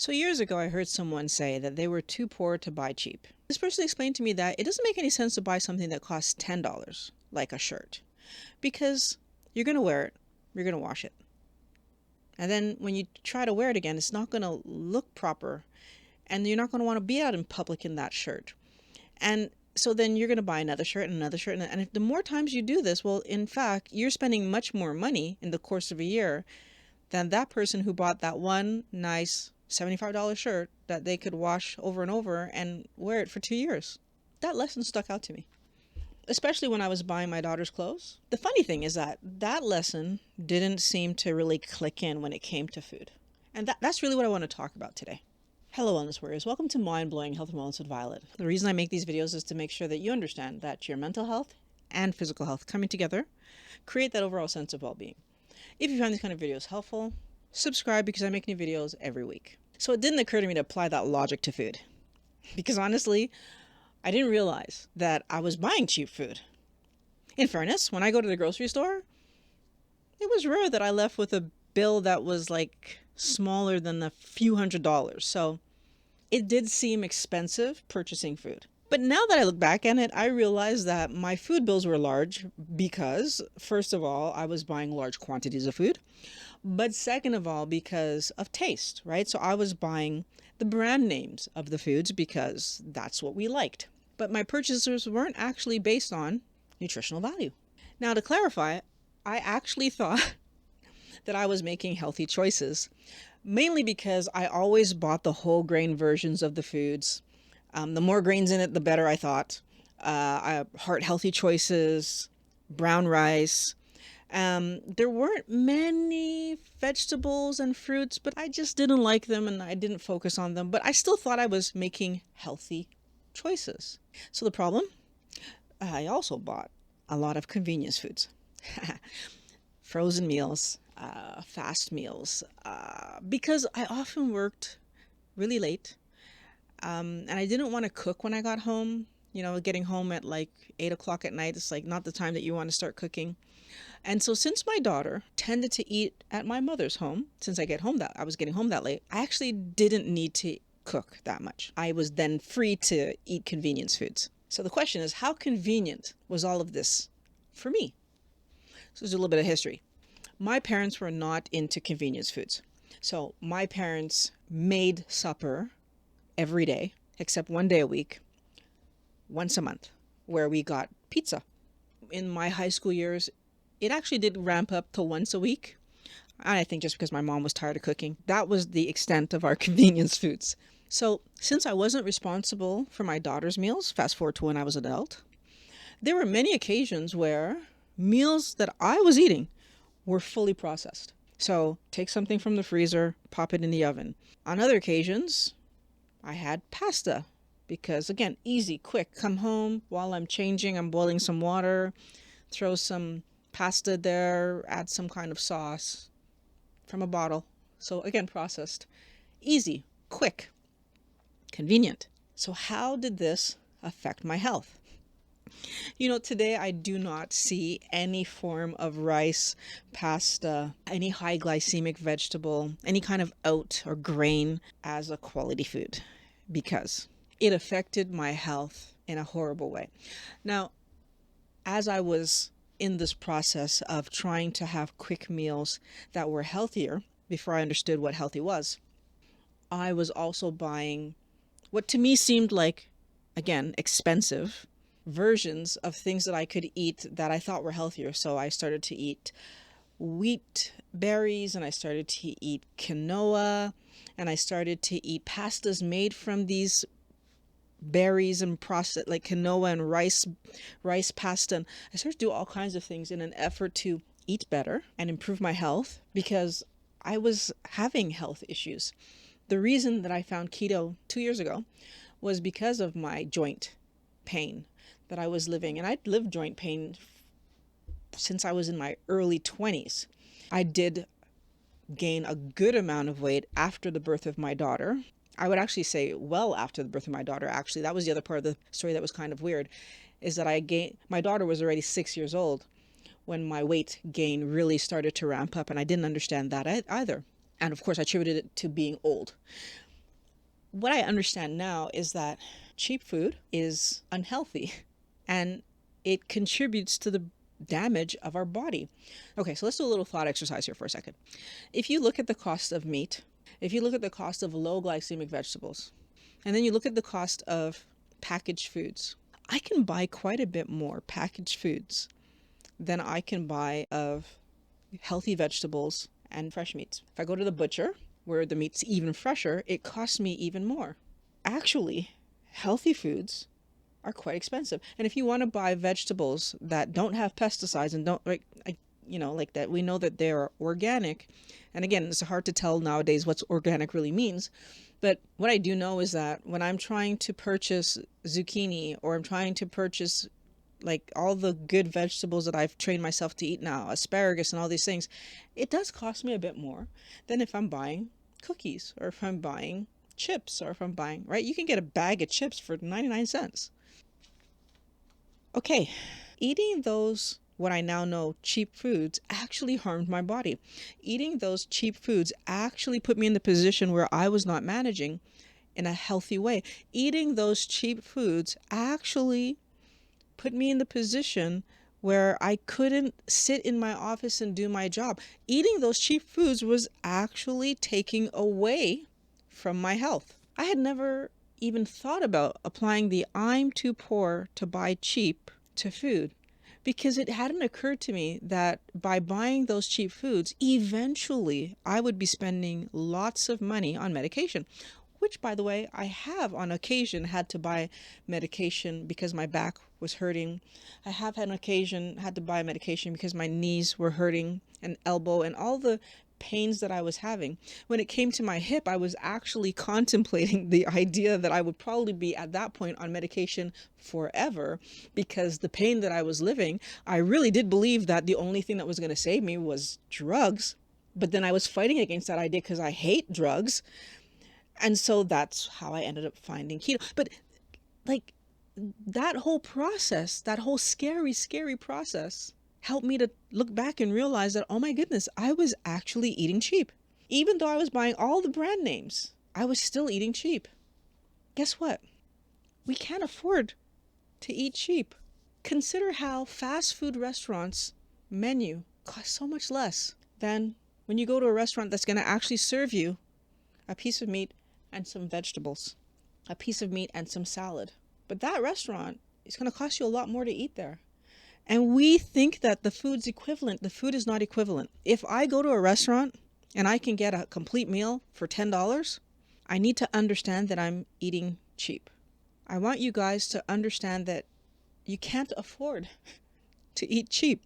So years ago, I heard someone say that they were too poor to buy cheap. This person explained to me that it doesn't make any sense to buy something that costs $10, like a shirt, because you're going to wear it, you're going to wash it. And then when you try to wear it again, it's not going to look proper, and you're not going to want to be out in public in that shirt. And so then you're going to buy another shirt and another shirt. And if the more times you do this, well, in fact, you're spending much more money in the course of a year than that person who bought that one nice $75 shirt that they could wash over and over and wear it for 2 years. That lesson stuck out to me, especially when I was buying my daughter's clothes. The funny thing is that lesson didn't seem to really click in when it came to food. And that's really what I want to talk about today. Hello, Wellness Warriors. Welcome to Mind Blowing Health and Wellness with Violet. The reason I make these videos is to make sure that you understand that your mental health and physical health coming together create that overall sense of well-being. If you find these kind of videos helpful, subscribe because I make new videos every week. So it didn't occur to me to apply that logic to food, because honestly, I didn't realize that I was buying cheap food. In fairness, when I go to the grocery store, it was rare that I left with a bill that was like smaller than a few $100s. So it did seem expensive purchasing food. But now that I look back at it, I realize that my food bills were large because, first of all, I was buying large quantities of food. But second of all, because of taste, right? So I was buying the brand names of the foods because that's what we liked. But my purchases weren't actually based on nutritional value. Now, to clarify, I actually thought that I was making healthy choices, mainly because I always bought the whole grain versions of the foods. The more grains in it, the better, I thought. Heart healthy choices, brown rice. There weren't many vegetables and fruits, but I just didn't like them and I didn't focus on them. But I still thought I was making healthy choices. So the problem? I also bought a lot of convenience foods. Frozen meals, fast meals, because I often worked really late, and I didn't want to cook when I got home. You know, getting home at like 8 o'clock at night, it's like not the time that you want to start cooking. And so since my daughter tended to eat at my mother's home, since I was getting home that late, I actually didn't need to cook that much. I was then free to eat convenience foods. So the question is, how convenient was all of this for me? So there's a little bit of history. My parents were not into convenience foods. So my parents made supper every day, except one day a week, once a month, where we got pizza. In my high school years, it actually did ramp up to once a week. I think just because my mom was tired of cooking. That was the extent of our convenience foods. So since I wasn't responsible for my daughter's meals, fast forward to when I was an adult, there were many occasions where meals that I was eating were fully processed. So take something from the freezer, pop it in the oven. On other occasions, I had pasta because, again, easy, quick. Come home while I'm changing, I'm boiling some water, throw some pasta there, add some kind of sauce from a bottle. So again, processed. Easy, quick, convenient. So how did this affect my health? You know, today I do not see any form of rice, pasta, any high glycemic vegetable, any kind of oat or grain as a quality food because it affected my health in a horrible way. Now, as I was in this process of trying to have quick meals that were healthier before I understood what healthy was, I was also buying what to me seemed like, again, expensive versions of things that I could eat that I thought were healthier. So I started to eat wheat berries and I started to eat quinoa and I started to eat pastas made from these berries and processed like quinoa and rice pasta. And I started to do all kinds of things in an effort to eat better and improve my health because I was having health issues. The reason that I found keto 2 years ago was because of my joint pain that I was living. And I'd lived joint pain since I was in my early 20s. I did gain a good amount of weight after the birth of my daughter. I would actually say well after the birth of my daughter, actually. That was the other part of the story that was kind of weird, is that my daughter was already 6 years old when my weight gain really started to ramp up, and I didn't understand that either. And of course, I attributed it to being old. what I understand now is that cheap food is unhealthy and it contributes to the damage of our body. Okay, so let's do a little thought exercise here for a second. If you look at the cost of meat, if you look at the cost of low glycemic vegetables, and then you look at the cost of packaged foods, I can buy quite a bit more packaged foods than I can buy of healthy vegetables and fresh meats. If I go to the butcher, where the meat's even fresher, it costs me even more. Actually, healthy foods are quite expensive. And if you want to buy vegetables that don't have pesticides and don't, like, like that, we know that they're organic. And again, it's hard to tell nowadays what organic really means. But what I do know is that when I'm trying to purchase zucchini, or I'm trying to purchase like all the good vegetables that I've trained myself to eat now, asparagus and all these things, it does cost me a bit more than if I'm buying cookies, or if I'm buying chips, or if I'm buying, right? You can get a bag of chips for 99 cents. Okay, eating those, what I now know, cheap foods actually harmed my body. Eating those cheap foods actually put me in the position where I was not managing in a healthy way. Eating those cheap foods actually put me in the position where I couldn't sit in my office and do my job. Eating those cheap foods was actually taking away from my health. I had never even thought about applying the "I'm too poor to buy cheap" to food, because it hadn't occurred to me that by buying those cheap foods, eventually I would be spending lots of money on medication. Which, by the way, I have on occasion had to buy medication because my back was hurting. I have had on occasion had to buy medication because my knees were hurting, and elbow, and all the pains that I was having. When it came to my hip, I was actually contemplating the idea that I would probably be at that point on medication forever, because the pain that I was living, I really did believe that the only thing that was going to save me was drugs. But then I was fighting against that idea because I hate drugs. And so that's how I ended up finding keto. But like, that whole process, that whole scary process helped me to look back and realize that, oh my goodness, I was actually eating cheap. Even though I was buying all the brand names, I was still eating cheap. Guess what? We can't afford to eat cheap. Consider how fast food restaurants' menu costs so much less than when you go to a restaurant that's going to actually serve you a piece of meat and some vegetables, a piece of meat and some salad. But that restaurant is going to cost you a lot more to eat there. And we think that the food's equivalent. The food is not equivalent. If I go to a restaurant and I can get a complete meal for $10, I need to understand that I'm eating cheap. I want you guys to understand that you can't afford to eat cheap.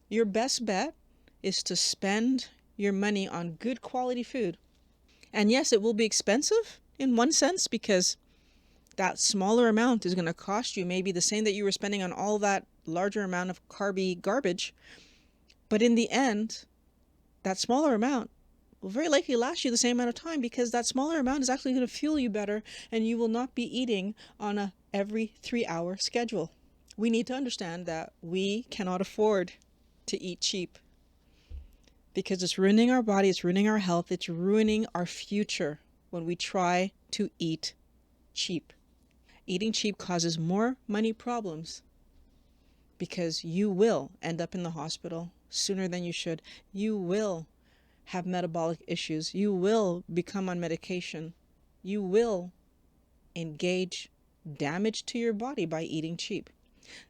Your best bet is to spend your money on good quality food. And yes, it will be expensive in one sense, because that smaller amount is going to cost you maybe the same that you were spending on all that larger amount of carby garbage. But in the end, that smaller amount will very likely last you the same amount of time, because that smaller amount is actually going to fuel you better, and you will not be eating on a every 3-hour schedule. We need to understand that we cannot afford to eat cheap, because it's ruining our body, it's ruining our health, it's ruining our future when we try to eat cheap. Eating cheap causes more money problems, because you will end up in the hospital sooner than you should. You will have metabolic issues. You will become on medication. You will engage damage to your body by eating cheap.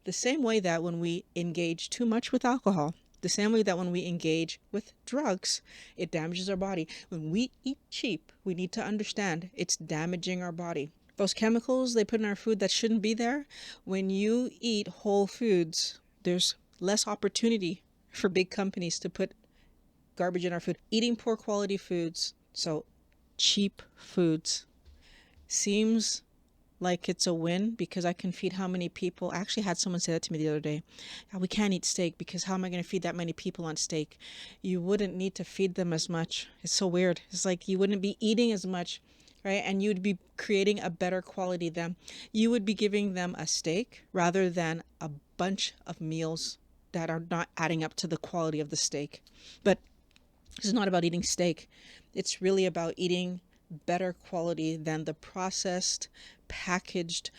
The same way that when we engage too much with alcohol, the same way that when we engage with drugs, it damages our body. When we eat cheap, we need to understand it's damaging our body. Those chemicals they put in our food that shouldn't be there, when you eat whole foods, there's less opportunity for big companies to put garbage in our food. Eating poor quality foods, so cheap foods, seems like it's a win, because I can feed how many people. I actually had someone say that to me the other day. We can't eat steak because how am I going to feed that many people on steak? You wouldn't need to feed them as much. It's so weird. It's like you wouldn't be eating as much, right? And you'd be creating a better quality than. You would be giving them a steak rather than a bunch of meals that are not adding up to the quality of the steak. But it's not about eating steak. It's really about eating better quality than the processed, packaged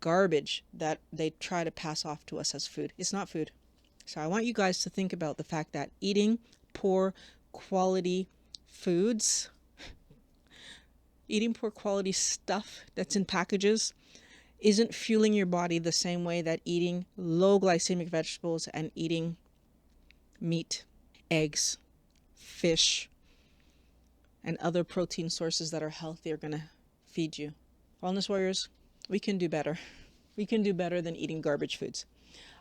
garbage that they try to pass off to us as food. It's not food. So I want you guys to think about the fact that eating poor quality foods, eating poor quality stuff that's in packages, isn't fueling your body the same way that eating low glycemic vegetables and eating meat, eggs, fish, and other protein sources that are healthy are going to feed you. Wellness warriors, we can do better. We can do better than eating garbage foods.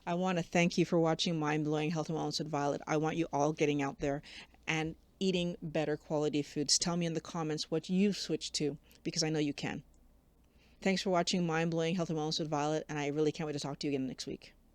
I want to thank you for watching Mind Blowing Health and Wellness with Violet. I want you all getting out there and eating better quality foods. Tell me in the comments what you've switched to, because I know you can. Thanks for watching Mind Blowing Health and Wellness with Violet, and I really can't wait to talk to you again next week.